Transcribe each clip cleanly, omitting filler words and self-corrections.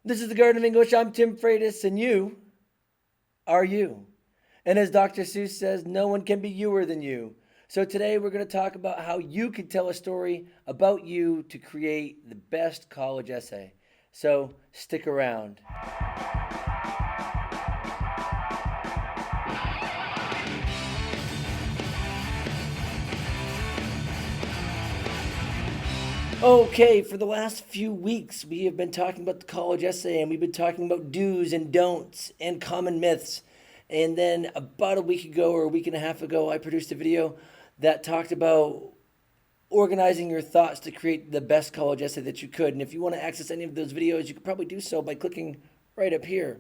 This is the Garden of English. I'm Tim Freitas, and you are you. And as Dr. Seuss says, no one can be youer than you. So today we're going to talk about how you can tell a story about you to create the best college essay. So stick around. Okay, for the last few weeks, we have been talking about the college essay and we've been talking about do's and don'ts and common myths. And then about a week ago or a week and a half ago, I produced a video that talked about organizing your thoughts to create the best college essay that you could. And if you want to access any of those videos, you could probably do so by clicking right up here.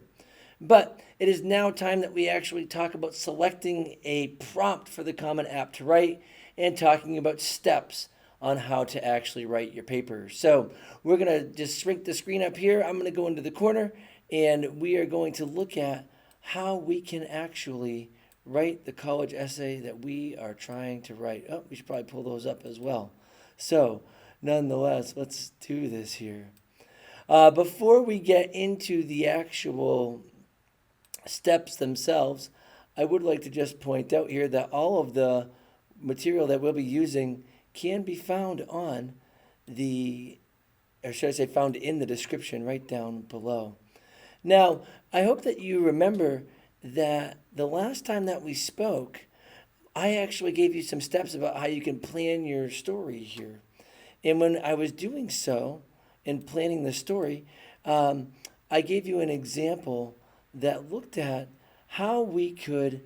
But it is now time that we actually talk about selecting a prompt for the Common App to write and talking about steps on how to actually write your paper. So we're going to just shrink the screen up here. I'm going to go into the corner and we are going to look at how we can actually write the college essay that we are trying to write. Oh, we should probably pull those up as well. So nonetheless, let's do this here. Before we get into the actual steps themselves, I would like to just point out here that all of the material that we'll be using can be found on or should I say found in the description right down below. Now, I hope that you remember that the last time that we spoke, I actually gave you some steps about how you can plan your story here. And when I was doing so and planning the story, I gave you an example that looked at how we could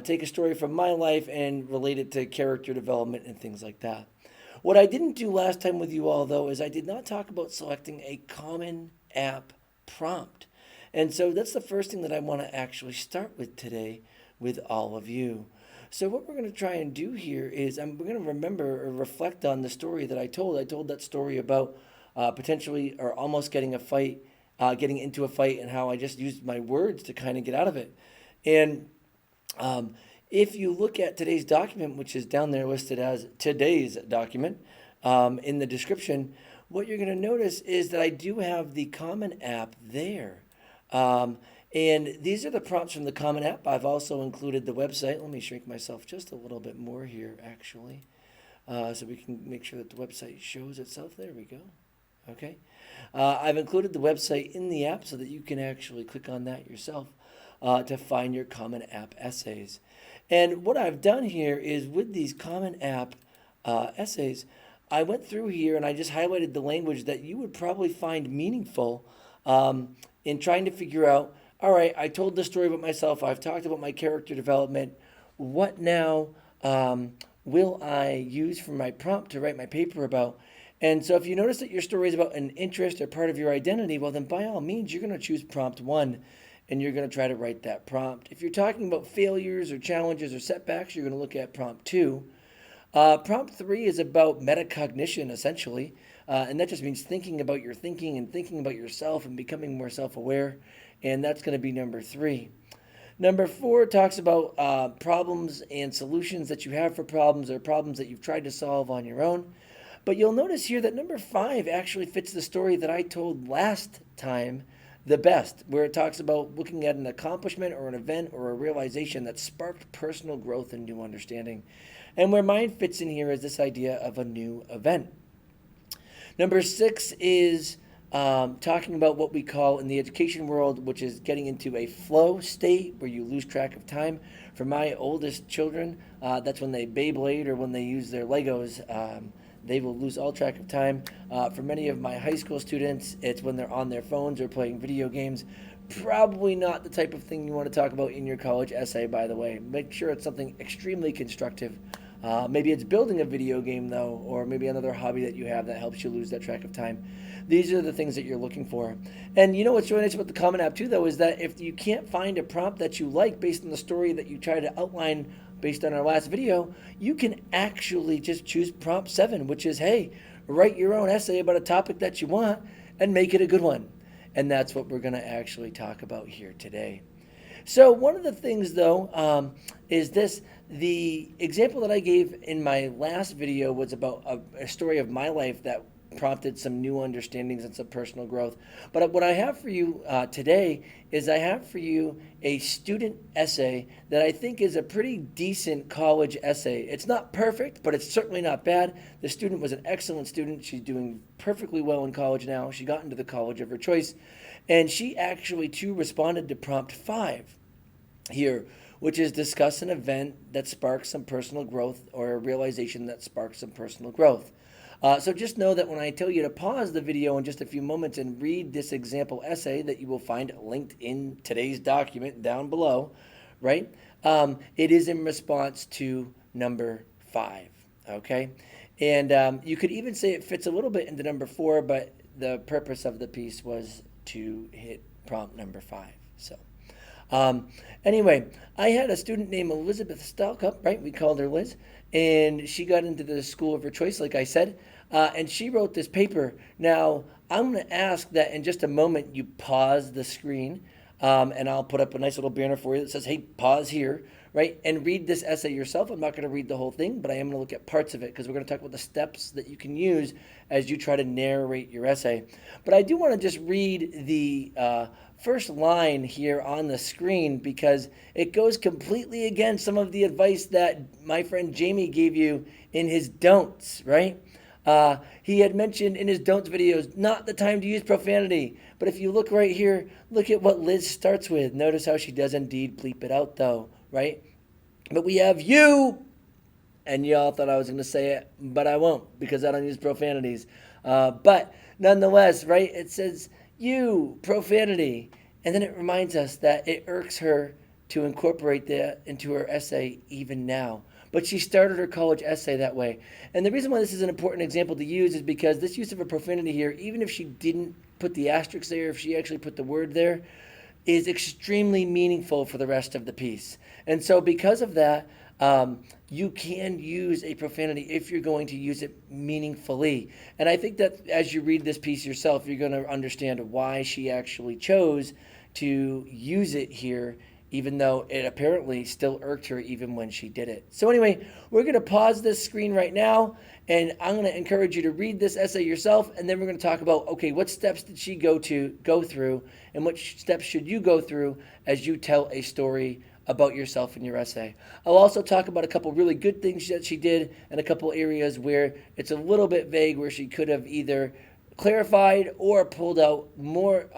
take a story from my life and relate it to character development and things like that. What I didn't do last time with you all, though, is I did not talk about selecting a common app prompt. And so that's the first thing that I want to actually start with today with all of you. So what we're going to try and do here is we're going to remember or reflect on the story that I told. I told that story about potentially or almost getting into a fight and how I just used my words to kind of get out of it. And if you look at today's document, which is down there listed as today's document in the description, what you're going to notice is that I do have the Common App there. And these are the prompts from the Common App. I've also included the website. Let me shrink myself just a little bit more here, actually, so we can make sure that the website shows itself. There we go. Okay. I've included the website in the app so that you can actually click on that yourself to find your Common App essays. And what I've done here is with these Common App essays, I went through here and I just highlighted the language that you would probably find meaningful in trying to figure out, all right, I told the story about myself. I've talked about my character development. What now will I use for my prompt to write my paper about? And so if you notice that your story is about an interest or part of your identity, well, then by all means, you're going to choose prompt 1 and you're going to try to write that prompt. If you're talking about failures or challenges or setbacks, you're going to look at prompt 2. Prompt 3 is about metacognition, essentially, and that just means thinking about your thinking and thinking about yourself and becoming more self-aware, and that's going to be number 3. Number 4 talks about problems and solutions that you have for problems or problems that you've tried to solve on your own. But you'll notice here that number 5 actually fits the story that I told last time the best, where it talks about looking at an accomplishment or an event or a realization that sparked personal growth and new understanding. And where mine fits in here is this idea of a new event. Number 6 is talking about what we call in the education world, which is getting into a flow state where you lose track of time. For my oldest children, that's when they Beyblade or when they use their Legos. They will lose all track of time. For many of my high school students, it's when they're on their phones or playing video games. Probably not the type of thing you want to talk about in your college essay, by the way. Make sure it's something extremely constructive. Maybe it's building a video game, though, or maybe another hobby that you have that helps you lose that track of time. These are the things that you're looking for. And you know what's really nice about the Common App, too, though, is that if you can't find a prompt that you like based on the story that you try to outline based on our last video, you can actually just choose prompt 7, which is, hey, write your own essay about a topic that you want and make it a good one. And that's what we're going to actually talk about here today. So one of the things, though, is this. The example that I gave in my last video was about a story of my life that prompted some new understandings and some personal growth. But what I have for you today is I have for you a student essay that I think is a pretty decent college essay. It's not perfect, but it's certainly not bad. The student was an excellent student. She's doing perfectly well in college now. She got into the college of her choice, and she actually too responded to prompt 5 here, which is discuss an event that sparks some personal growth or a realization that sparks some personal growth. So just know that when I tell you to pause the video in just a few moments and read this example essay that you will find linked in today's document down below, right? It is in response to number 5, okay? And you could even say it fits a little bit into number 4, but the purpose of the piece was to hit prompt number 5. So anyway, I had a student named Elizabeth Stalkup, right? We called her Liz, and she got into the school of her choice, like I said, and she wrote this paper. Now, I'm going to ask that in just a moment you pause the screen, and I'll put up a nice little banner for you that says, hey, pause here, right? And read this essay yourself. I'm not going to read the whole thing, but I am going to look at parts of it because we're going to talk about the steps that you can use as you try to narrate your essay. But I do want to just read the first line here on the screen because it goes completely against some of the advice that my friend Jamie gave you in his don'ts, right? He had mentioned in his don'ts videos, not the time to use profanity. But if you look right here, look at what Liz starts with. Notice how she does indeed bleep it out though, right? But we have you, and y'all thought I was going to say it, but I won't because I don't use profanities. But nonetheless, right, it says you, profanity. And then it reminds us that it irks her to incorporate that into her essay even now. But she started her college essay that way. And the reason why this is an important example to use is because this use of a profanity here, even if she didn't put the asterisk there, if she actually put the word there, is extremely meaningful for the rest of the piece. And so because of that, you can use a profanity if you're going to use it meaningfully. And I think that as you read this piece yourself, you're going to understand why she actually chose to use it here, even though it apparently still irked her even when she did it. So anyway, we're going to pause this screen right now, and I'm going to encourage you to read this essay yourself, and then we're going to talk about, okay, what steps did she go through, and what steps should you go through as you tell a story about yourself in your essay. I'll also talk about a couple really good things that she did and a couple areas where it's a little bit vague, where she could have either clarified or pulled out more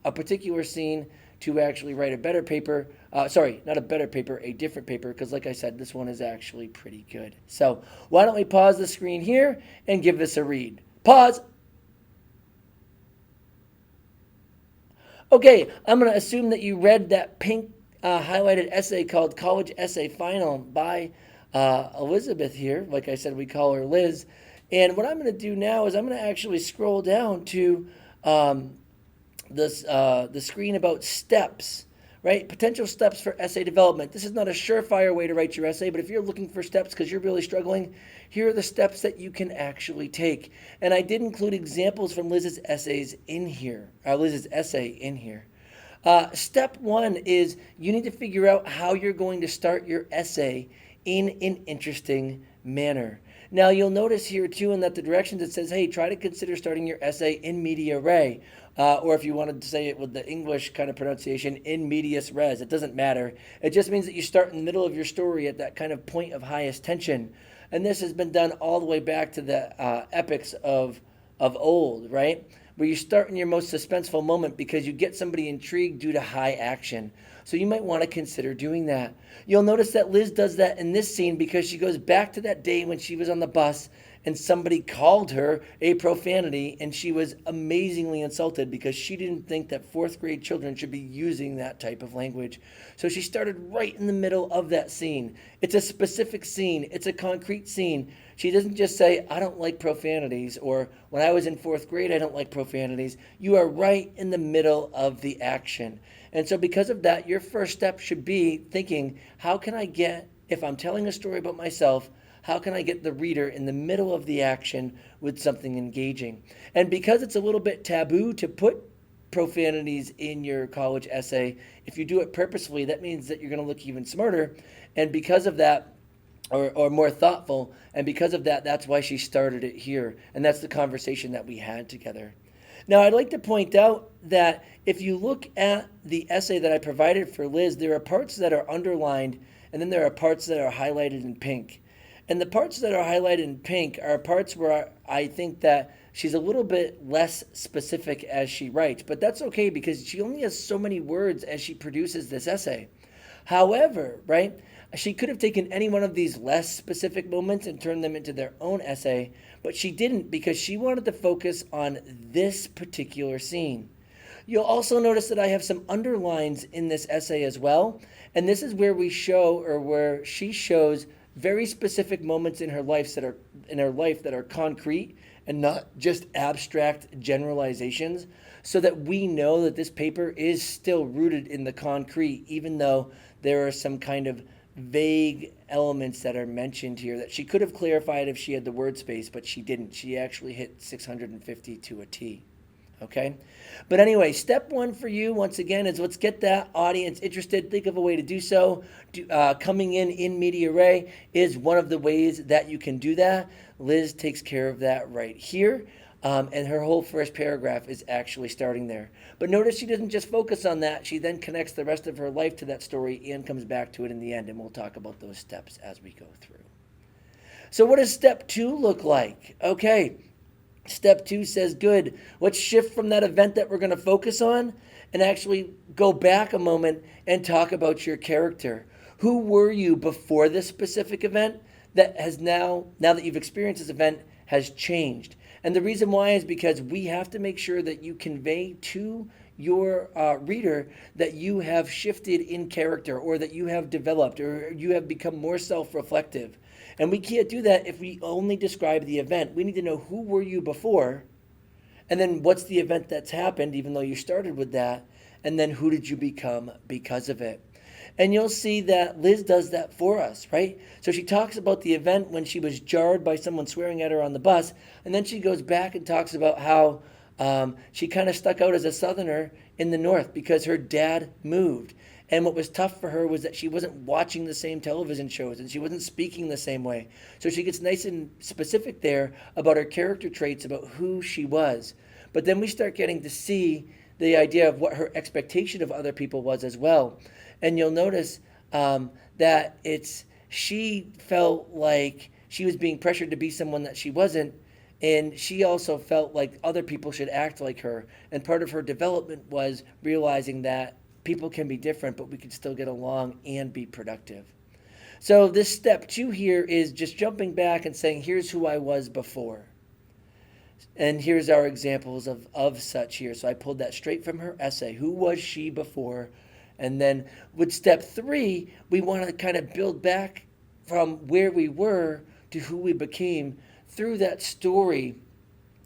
a particular scene to actually write a better paper. Sorry, not a better paper, a different paper, because like I said, this one is actually pretty good. So why don't we pause the screen here and give this a read. Pause. Okay, I'm going to assume that you read that pink highlighted essay called College Essay Final by Elizabeth here. Like I said, we call her Liz. And what I'm going to do now is I'm going to actually scroll down to the screen about steps, right? Potential steps for essay development. This is not a surefire way to write your essay, but if you're looking for steps because you're really struggling, here are the steps that you can actually take. And I did include examples from Liz's essay in here. Step 1 is you need to figure out how you're going to start your essay in an interesting manner. Now, you'll notice here, too, in that the directions it says, hey, try to consider starting your essay in media res, or if you wanted to say it with the English kind of pronunciation, in medias res. It doesn't matter. It just means that you start in the middle of your story at that kind of point of highest tension. And this has been done all the way back to the epics of old, right? Where you start in your most suspenseful moment because you get somebody intrigued due to high action. So you might want to consider doing that. You'll notice that Liz does that in this scene because she goes back to that day when she was on the bus and somebody called her a profanity, and she was amazingly insulted because she didn't think that fourth grade children should be using that type of language. So she started right in the middle of that scene. It's a specific scene. It's a concrete scene. She doesn't just say, I don't like profanities, or when I was in fourth grade, I don't like profanities. You are right in the middle of the action. And so because of that, your first step should be thinking, how can I get, if I'm telling a story about myself, how can I get the reader in the middle of the action with something engaging? And because it's a little bit taboo to put profanities in your college essay, if you do it purposefully, that means that you're going to look even smarter. And because of that, or more thoughtful. And because of that, that's why she started it here. And that's the conversation that we had together. Now, I'd like to point out that if you look at the essay that I provided for Liz, there are parts that are underlined and then there are parts that are highlighted in pink. And the parts that are highlighted in pink are parts where I think that she's a little bit less specific as she writes. But that's okay because she only has so many words as she produces this essay. However, right, she could have taken any one of these less specific moments and turned them into their own essay, but she didn't because she wanted to focus on this particular scene. You'll also notice that I have some underlines in this essay as well, and this is where we show, or where she shows, very specific moments in her life that are concrete and not just abstract generalizations, so that we know that this paper is still rooted in the concrete, even though there are some kind of vague elements that are mentioned here that she could have clarified if she had the word space, but she didn't. She actually hit 650 to a T. Okay? But anyway, step one for you, once again, is let's get that audience interested. Think of a way to do so. Coming in media res is one of the ways that you can do that. Liz takes care of that right here. And her whole first paragraph is actually starting there. But notice she doesn't just focus on that. She then connects the rest of her life to that story and comes back to it in the end. And we'll talk about those steps as we go through. So what does step two look like? Okay, step two says, good. Let's shift from that event that we're going to focus on and actually go back a moment and talk about your character. Who were you before this specific event that has now that you've experienced this event, has changed? And the reason why is because we have to make sure that you convey to your reader that you have shifted in character, or that you have developed, or you have become more self-reflective. And we can't do that if we only describe the event. We need to know who were you before, and then what's the event that's happened, even though you started with that, and then who did you become because of it. And you'll see that Liz does that for us, right? So she talks about the event when she was jarred by someone swearing at her on the bus, and then she goes back and talks about how she kind of stuck out as a Southerner in the North because her dad moved. And what was tough for her was that she wasn't watching the same television shows and she wasn't speaking the same way. So she gets nice and specific there about her character traits, about who she was. But then we start getting to see the idea of what her expectation of other people was as well. And you'll notice that she felt like she was being pressured to be someone that she wasn't, and she also felt like other people should act like her. And part of her development was realizing that people can be different, but we can still get along and be productive. So this step two here is just jumping back and saying, here's who I was before. And here's our examples of such here. So I pulled that straight from her essay. Who was she before? And then with step three, we want to kind of build back from where we were to who we became through that story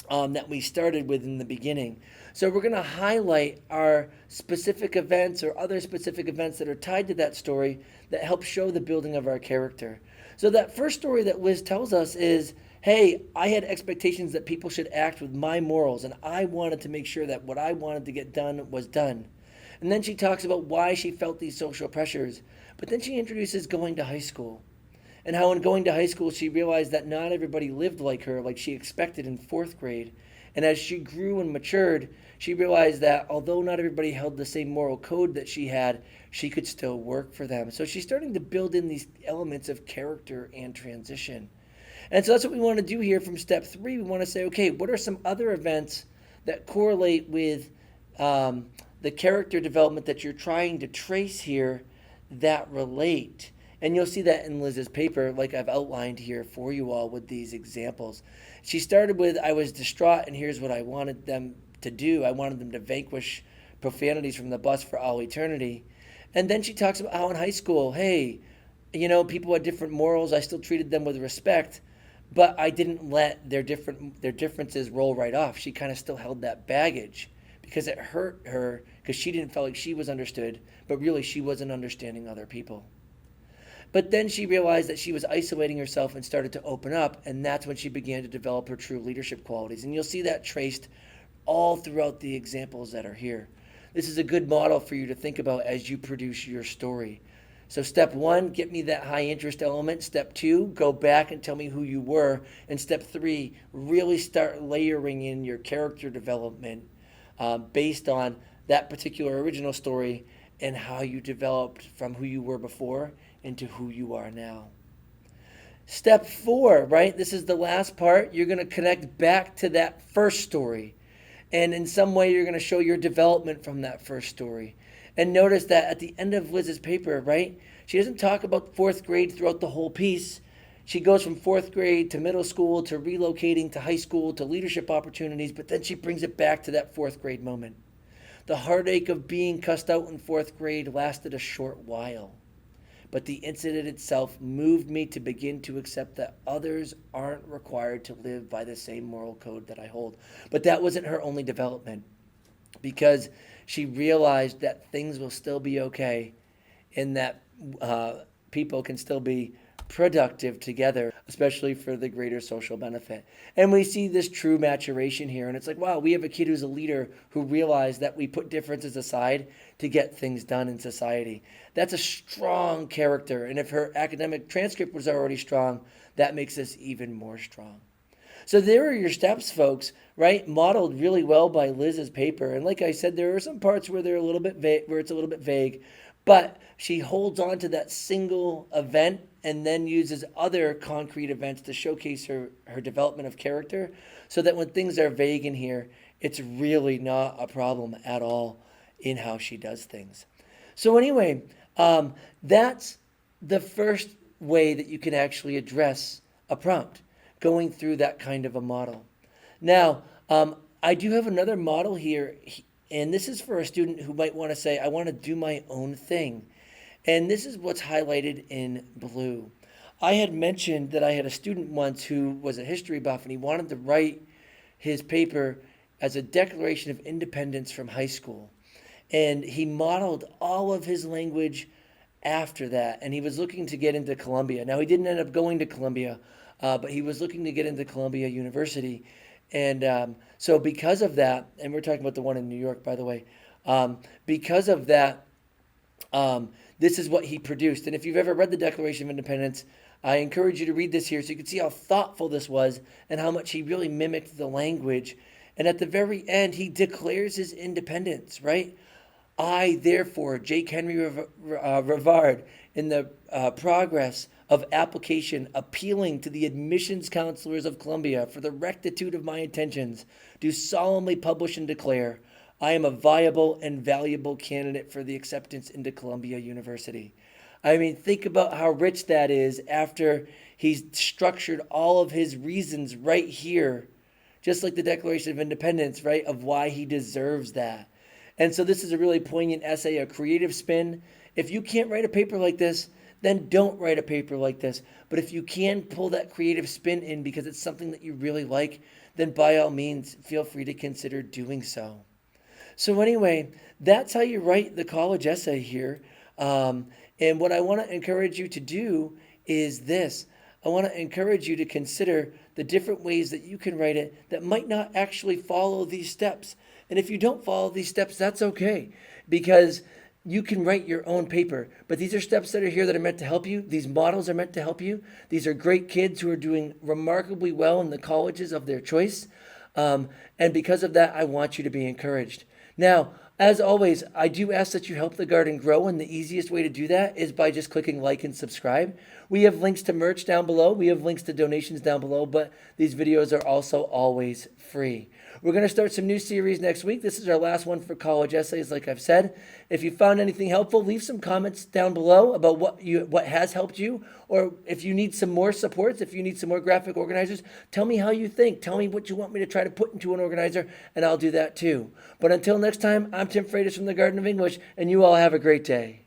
that we started with in the beginning. So we're going to highlight our specific events or other specific events that are tied to that story that help show the building of our character. So that first story that Liz tells us is, hey, I had expectations that people should act with my morals, and I wanted to make sure that what I wanted to get done was done. And then she talks about why she felt these social pressures. But then she introduces going to high school, and how in going to high school she realized that not everybody lived like her, like she expected in fourth grade. And as she grew and matured, she realized that although not everybody held the same moral code that she had, she could still work for them. So she's starting to build in these elements of character and transition. And so that's what we want to do here from step three. We want to say, okay, what are some other events that correlate with the character development that you're trying to trace here that relate? And you'll see that in Liz's paper, like I've outlined here for you all with these examples. She started with, I was distraught, and here's what I wanted them to do. I wanted them to vanquish profanities from the bus for all eternity. And then she talks about how in high school, hey, people had different morals. I still treated them with respect, but I didn't let their differences roll right off. She kind of still held that baggage because it hurt her, because she didn't feel like she was understood, but really she wasn't understanding other people. But then she realized that she was isolating herself and started to open up, and that's when she began to develop her true leadership qualities. And you'll see that traced all throughout the examples that are here. This is a good model for you to think about as you produce your story. So step one, get me that high interest element. Step two, go back and tell me who you were. And step three, really start layering in your character development based on that particular original story and how you developed from who you were before into who you are now. Step four, right? This is the last part. You're going to connect back to that first story. And in some way, you're going to show your development from that first story. And notice that at the end of Liz's paper, right, she doesn't talk about fourth grade throughout the whole piece. She goes from fourth grade to middle school to relocating to high school to leadership opportunities, but then she brings it back to that fourth grade moment. The heartache of being cussed out in fourth grade lasted a short while, but the incident itself moved me to begin to accept that others aren't required to live by the same moral code that I hold. But that wasn't her only development, because she realized that things will still be okay and that people can still be productive together, especially for the greater social benefit. And we see this true maturation here. And it's like, wow, we have a kid who's a leader who realized that we put differences aside to get things done in society. That's a strong character. And if her academic transcript was already strong, that makes us even more strong. So there are your steps, folks, right? Modeled really well by Liz's paper. And like I said, there are some parts where they're a little bit vague, where it's a little bit vague, but she holds on to that single event and then uses other concrete events to showcase her development of character, so that when things are vague in here, it's really not a problem at all in how she does things. So anyway, that's the first way that you can actually address a prompt, going through that kind of a model. Now, I do have another model here, and this is for a student who might want to say, I want to do my own thing. And this is what's highlighted in blue. I had mentioned that I had a student once who was a history buff, and he wanted to write his paper as a declaration of independence from high school. And he modeled all of his language after that, and he was looking to get into Columbia. Now, he didn't end up going to Columbia, but he was looking to get into Columbia University. And so because of that, and we're talking about the one in New York, by the way, because of that, this is what he produced. And if you've ever read the Declaration of Independence, I encourage you to read this here so you can see how thoughtful this was and how much he really mimicked the language. And at the very end, he declares his independence, right? I, therefore, Jake Henry Rivard, in the progress of application, appealing to the admissions counselors of Columbia for the rectitude of my intentions, do solemnly publish and declare, I am a viable and valuable candidate for the acceptance into Columbia University. I mean, think about how rich that is after he's structured all of his reasons right here, just like the Declaration of Independence, right, of why he deserves that. And so this is a really poignant essay, a creative spin. If you can't write a paper like this, then don't write a paper like this. But if you can pull that creative spin in because it's something that you really like, then by all means, feel free to consider doing so. So anyway, that's how you write the college essay here. And what I want to encourage you to do is this. I want to encourage you to consider the different ways that you can write it that might not actually follow these steps. And if you don't follow these steps, that's okay, because you can write your own paper. But these are steps that are here that are meant to help you. These models are meant to help you. These are great kids who are doing remarkably well in the colleges of their choice. And because of that, I want you to be encouraged. Now, as always, I do ask that you help the garden grow, and the easiest way to do that is by just clicking like and subscribe. We have links to merch down below. We have links to donations down below, but these videos are also always free. We're going to start some new series next week. This is our last one for college essays, like I've said. If you found anything helpful, leave some comments down below about what has helped you, or if you need some more supports, if you need some more graphic organizers, tell me how you think. Tell me what you want me to try to put into an organizer, and I'll do that too. But until next time, I'm Tim Freitas from the Garden of English, and you all have a great day.